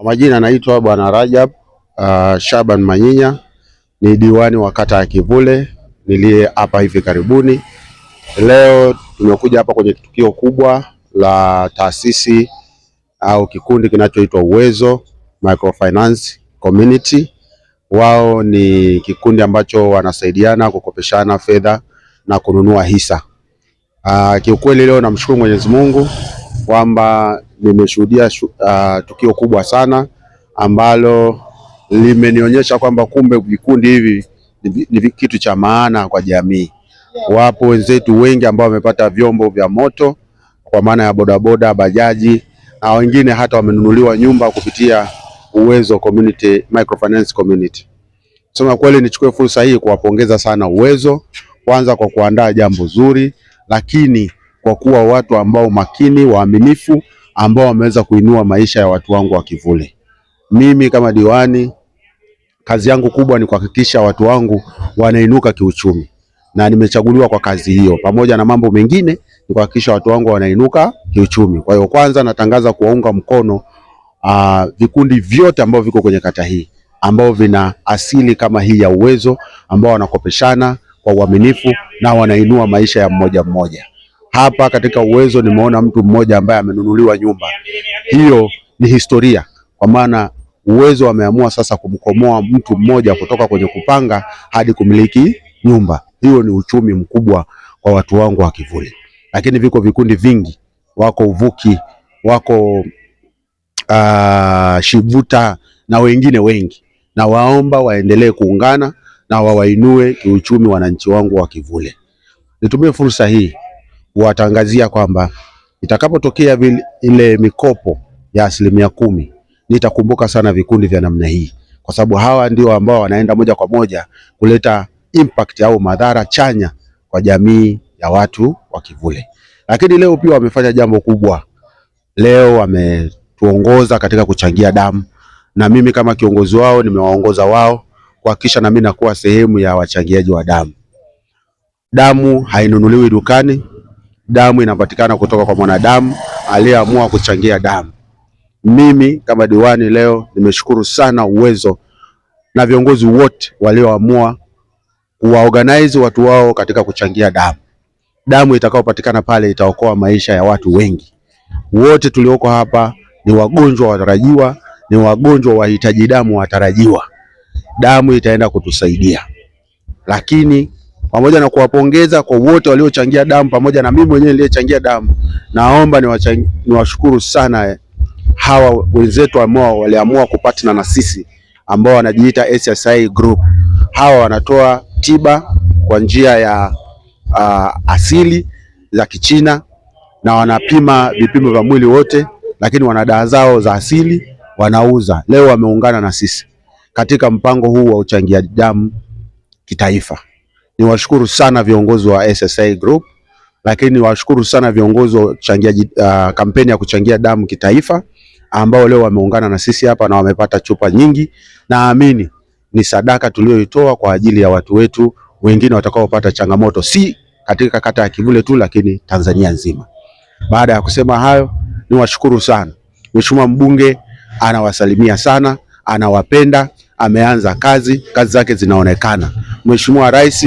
Kwa majina naitwa Bwana Rajab Shaban Manyinya, ni diwani wa kata ya Kivule niliye hapa hivi karibuni. Leo tumekuja hapa kwenye tukio kubwa la taasisi au kikundi kinachoitwa Uwezo Microfinance Community. Wao ni kikundi ambacho wanasaidiana kukopeshana fedha na kununua hisa. Kiukweli leo namshukuru Mwenyezi Mungu kwamba nimeshuhudia tukio kubwa sana ambalo limenionyesha kwamba kumbe vikundi hivi ni kitu cha maana kwa jamii. Wapo wenzetu wengi ambao wamepata vyombo vya moto kwa maana ya bodaboda, bajaji, na wengine hata wamenunuliwa nyumba kupitia Uwezo Community Microfinance Community. Sema kweli, nichukue fursa hii kuwapongeza sana Uwezo, kwanza kwa kuandaa jambo zuri, lakini kwa kuwa watu ambao makini, waaminifu, ambao wameweza kuinua maisha ya watu wangu wa Kivule. Mimi kama diwani, kazi yangu kubwa ni kuhakikisha watu wangu wanainuka kiuchumi, na nimechaguliwa kwa kazi hiyo. Pamoja na mambo mengine, ni kuhakikisha watu wangu wanainuka kiuchumi. Kwa hiyo kwanza natangaza kuwaunga mkono vikundi vyote ambao viko kwenye kata hii, ambao vina asili kama hii ya Uwezo, ambao wanakopeshana kwa uaminifu na wanainua maisha ya mmoja mmoja. Hapa katika Uwezo nimeona mtu mmoja ambaye amenunuliwa nyumba. Hiyo ni historia, kwa maana Uwezo wameamua sasa kumkomoa mtu mmoja kutoka kwenye kupanga hadi kumiliki nyumba. Hiyo ni uchumi mkubwa kwa watu wangu wa Kivule. Lakini viko vikundi vingi, wako Uvuki, wako Shivuta na wengine wengi, na waomba waendelee kuungana na wawainue kiuchumi wananchi wangu wa Kivule. Nitumie fursa hii kuwatangazia kwamba itakapotokea ile mikopo ya 10%, nitakumbuka sana vikundi vya namna hii, kwa sababu hawa ndio ambao wanaenda moja kwa moja kuleta impact au madhara chanya kwa jamii ya watu wa Kivule. Lakini leo pia wamefanya jambo kubwa. Leo wametuongoza katika kuchangia damu, na mimi kama kiongozi wao nimewaongoza wao kuhakikisha na mimi nakuwa sehemu ya wachangiaji wa damu. Damu hainunuliwi dukani. Damu inapatikana kutoka kwa mwanadamu aliyeamua kuchangia damu. Mimi kama diwani leo nimeshukuru sana Uwezo na viongozi wote walioamua kuwaorganize watu wao katika kuchangia damu. Damu itakayopatikana pale itaokoa maisha ya watu wengi. Wote tulioko hapa ni wagonjwa watarajiwa, ni wagonjwa wahitaji damu watarajiwa. Damu itaenda kutusaidia. Lakini pamoja na kuwapongeza kwa wote waliochangia damu pamoja na mimi mwenyewe niliyechangia damu, naomba niwashukuru sana hawa wenzetu ambao waliamua kupatana na sisi, ambao wanajiita SSI Group. Hawa wanatoa tiba kwa njia ya asili za Kichina, na wanapima vipimo vya mwili wote, lakini wana dawa zao za asili wanauza. Leo wameungana na sisi katika mpango huu wa uchangiaji damu kitaifa. Niwashukuru sana viongozi wa SSI Group, lakini niwashukuru sana viongozi wa kampeni ya kuchangia damu kitaifa, ambao leo wameungana na sisi hapa na wamepata chupa nyingi. Naamini ni sadaka tulioitoa kwa ajili ya watu wetu wengine watakaopata changamoto, si katika kata ya Kivule tu, lakini Tanzania nzima. Baada ya kusema hayo, niwashukuru sana. Mheshimiwa mbunge anawasalimia sana, anawapenda, ameanza kazi zake zinaonekana. Mheshimiwa Rais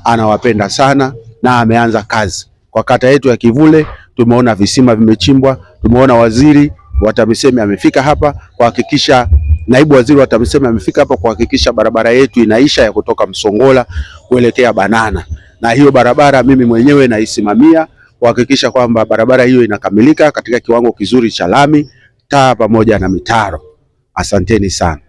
anawapenda sana na ameanza kazi. Kwa kata yetu ya Kivule tumeona visima vimechimbwa, tumeona waziri wa TAMISEMI amefika hapa kuhakikisha, naibu waziri wa TAMISEMI amefika hapa kuhakikisha barabara yetu inaisha ya kutoka Msongola kuelekea Banana. Na hiyo barabara mimi mwenyewe naisimamia kuhakikisha kwamba barabara hiyo inakamilika katika kiwango kizuri cha lami, taa pamoja na mitaro. Asanteni sana.